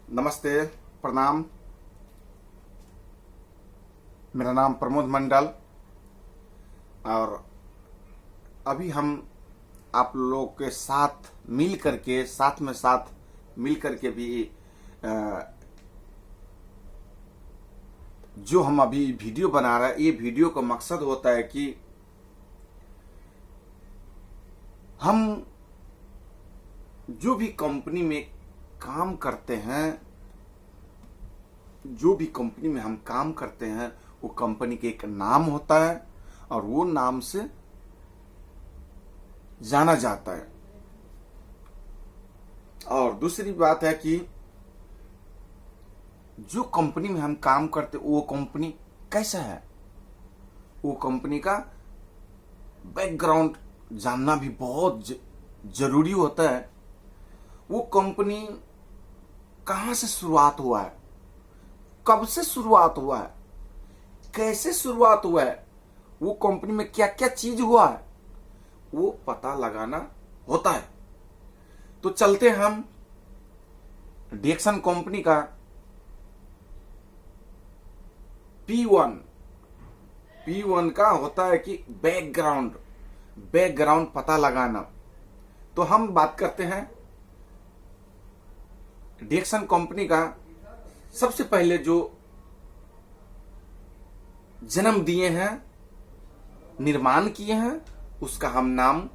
नमस्ते, प्रणाम। मेरा नाम प्रमोद मंडल और अभी हम आप लोगों के साथ मिल करके भी जो हम अभी वीडियो बना रहे हैं, ये वीडियो का मकसद होता है कि हम जो भी कंपनी में काम करते हैं, जो भी कंपनी में हम काम करते हैं, वो कंपनी के एक नाम होता है और वो नाम से जाना जाता है। और दूसरी बात है कि जो कंपनी में हम काम करते वो कंपनी कैसा है, वो कंपनी का बैकग्राउंड जानना भी बहुत जरूरी होता है। वो कंपनी कहाँ से शुरुआत हुआ है, कब से शुरुआत हुआ है, कैसे शुरुआत हुआ है, वो कंपनी में क्या क्या चीज हुआ है, वो पता लगाना होता है। तो चलते हम डिएक्सन कंपनी का P1 का होता है कि बैकग्राउंड पता लगाना। तो हम बात करते हैं डिएक्सन कंपनी का। सबसे पहले जो जन्म दिए हैं, निर्माण किए हैं, उसका हम नाम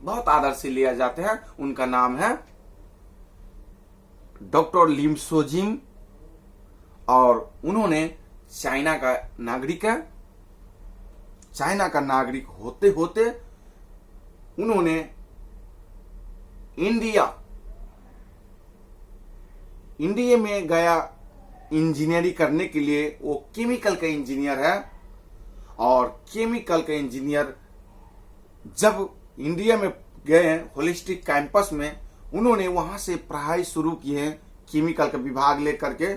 बहुत आदर से लिया जाते हैं। उनका नाम है डॉक्टर लिम सोजिम और उन्होंने चाइना का नागरिक है। चाइना का नागरिक होते होते उन्होंने इंडिया में गया इंजीनियरिंग करने के लिए। वो केमिकल का इंजीनियर है और केमिकल का इंजीनियर जब इंडिया में गए होलिस्टिक कैंपस में, उन्होंने वहां से पढ़ाई शुरू की है केमिकल का विभाग लेकर के।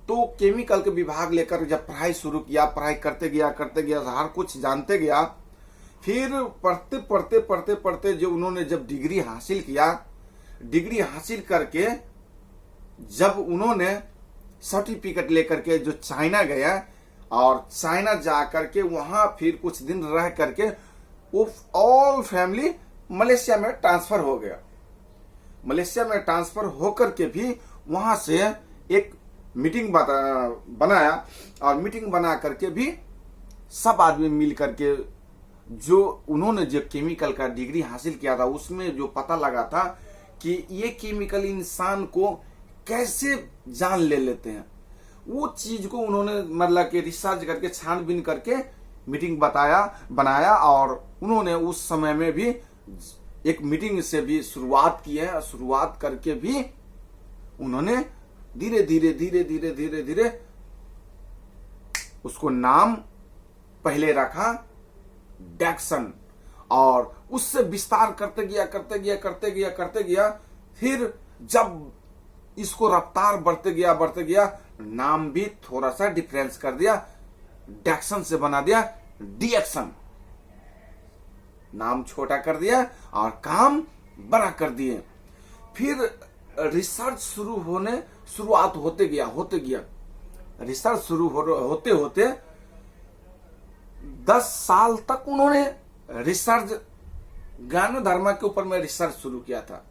तो केमिकल का विभाग लेकर जब पढ़ाई शुरू किया, पढ़ाई करते गया हर कुछ जानते गया। फिर पढ़ते जो उन्होंने जब डिग्री हासिल किया, डिग्री हासिल करके जब उन्होंने सर्टिफिकेट लेकर के जो चाइना गया और चाइना जा करके वहां फिर कुछ दिन रह करके वो ऑल फैमिली मलेशिया में ट्रांसफर हो गया। मलेशिया में ट्रांसफर होकर के भी वहां से एक मीटिंग बनाया और मीटिंग बना करके भी सब आदमी मिल करके जो उन्होंने जो केमिकल का डिग्री हासिल किया था, उसमें जो पता लगा था कि ये केमिकल इंसान को कैसे जान ले लेते हैं, वो चीज को उन्होंने मतलब कि रिसर्च करके छानबीन करके मीटिंग बनाया। और उन्होंने उस समय में भी एक मीटिंग से भी शुरुआत की है। शुरुआत करके भी उन्होंने धीरे धीरे उसको नाम पहले रखा डिएक्सन और उससे विस्तार करते गया। फिर जब इसको रफ्तार बढ़ते गया, नाम भी थोड़ा सा डिफरेंस कर दिया, डिएक्सन से बना दिया डिएक्सन। नाम छोटा कर दिया और काम बड़ा कर दिए। फिर रिसर्च शुरुआत होते गया। रिसर्च शुरू होते 10 साल तक उन्होंने रिसर्च ज्ञान धर्म के ऊपर में रिसर्च शुरू किया था।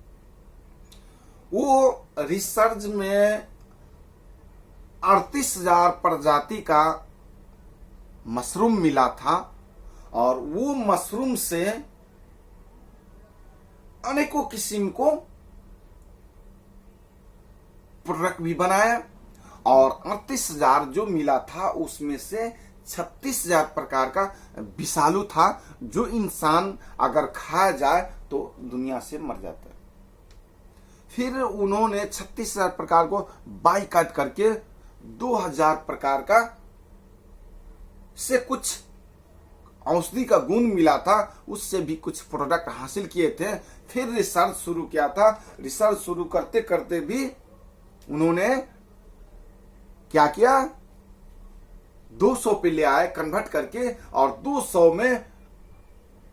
वो रिसर्च में 38,000 प्रजाति का मशरूम मिला था और वो मशरूम से अनेकों किस्म को प्रोडक्ट भी बनाया। और 38,000 जो मिला था उसमें से 36,000 प्रकार का विषालु था, जो इंसान अगर खाया जाए तो दुनिया से मर जाता है। फिर उन्होंने 36,000 प्रकार को बाइकाट करके 2,000 प्रकार का से कुछ औषधि का गुण मिला था, उससे भी कुछ प्रोडक्ट हासिल किए थे। फिर रिसर्च शुरू किया था। रिसर्च शुरू करते भी उन्होंने क्या किया, 200 पे ले आए कन्वर्ट करके और 200 में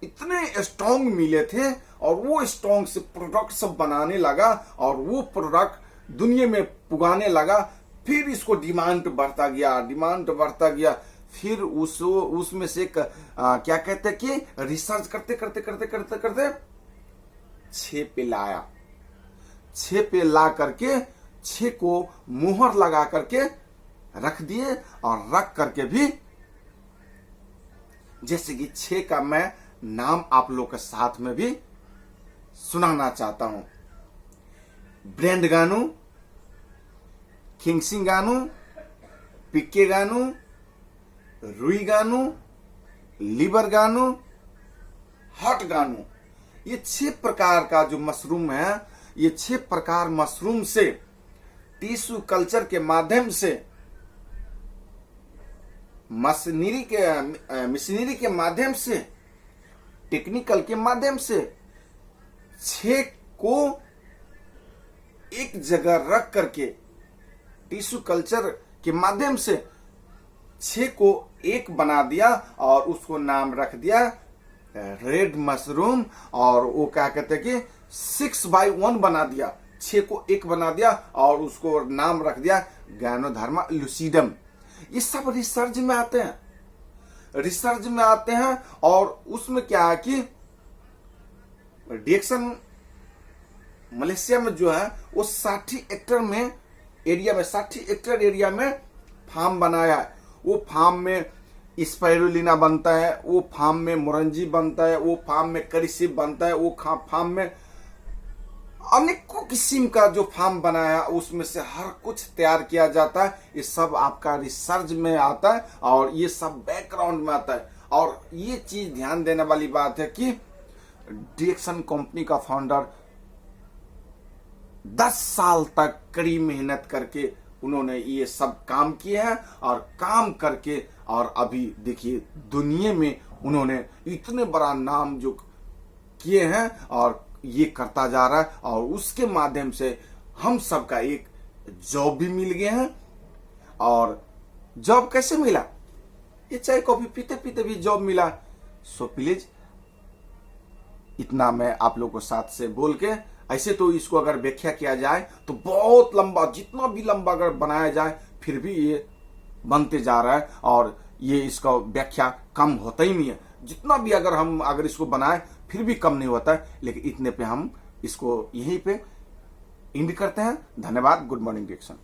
इतने स्ट्रॉन्ग मिले थे और वो स्ट्रॉन्ग से प्रोडक्ट सब बनाने लगा और वो प्रोडक्ट दुनिया में पुगाने लगा। फिर इसको डिमांड बढ़ता गया, डिमांड बढ़ता गया। फिर उसमें से क्या कहते हैं कि रिसर्च करते करते करते करते करते 6 पे लाया। 6 पे ला करके 6 को मुहर लगा करके रख दिए, और रख करके भी जैसे कि 6 का मैं नाम आप लोग के साथ में भी सुनाना चाहता हूं। ब्रेंडगानू, किंगसिंगानू, पिक्केगानू, रुईगानू, लिबरगानू, हॉटगानू। ये 6 प्रकार का जो मशरूम है, ये 6 प्रकार मशरूम से टिश्यू कल्चर के माध्यम से, मशीनरी के माध्यम से, टेक्निकल के माध्यम से 6 को एक जगह रख करके टिश्यू कल्चर के माध्यम से 6 को एक बना दिया, और उसको नाम रख दिया रेड मशरूम। और वो क्या कहते हैं कि 6x1 बना दिया, 6 को एक बना दिया, और उसको नाम रख दिया गैनोडर्मा लूसिडम। ये सब रिसर्च में आते हैं, रिसर्च में आते हैं। और उसमें क्या है कि डिएक्सन मलेशिया में जो है वो 60 हेक्टेयर में एरिया में 60 हेक्टेयर एरिया में फार्म बनाया है। वो फार्म में स्पाइरुलिना बनता है, वो फार्म में मोरंजी बनता है, वो फार्म में करीसिप बनता है, वो फार्म में अनेकों किस्म का जो फार्म बनाया उसमें से हर कुछ तैयार किया जाता है। ये सब आपका रिसर्च में आता है, और ये सब बैकग्राउंड में आता है। और ये चीज ध्यान देने वाली बात है कि डिएक्सन कंपनी का फाउंडर 10 साल तक कड़ी मेहनत करके उन्होंने ये सब काम किए हैं, और काम करके और अभी देखिए दुनिया में उन्होंने इतने बड़ा नाम जो किए हैं, और ये करता जा रहा है। और उसके माध्यम से हम सबका एक जॉब भी मिल गए हैं। और जॉब कैसे मिला? ये चाय कॉफी पीते पीते भी जॉब मिला। सो प्लीज इतना मैं आप लोगों को साथ से बोल के, ऐसे तो इसको अगर व्याख्या किया जाए तो बहुत लंबा, जितना भी लंबा अगर बनाया जाए फिर भी ये बनते जा रहा है, और ये इसका व्याख्या कम होता ही नहीं है। जितना भी अगर इसको बनाए फिर भी कम नहीं होता है। लेकिन इतने पे हम इसको यहीं पे एंड करते हैं। धन्यवाद। Good morning DXN.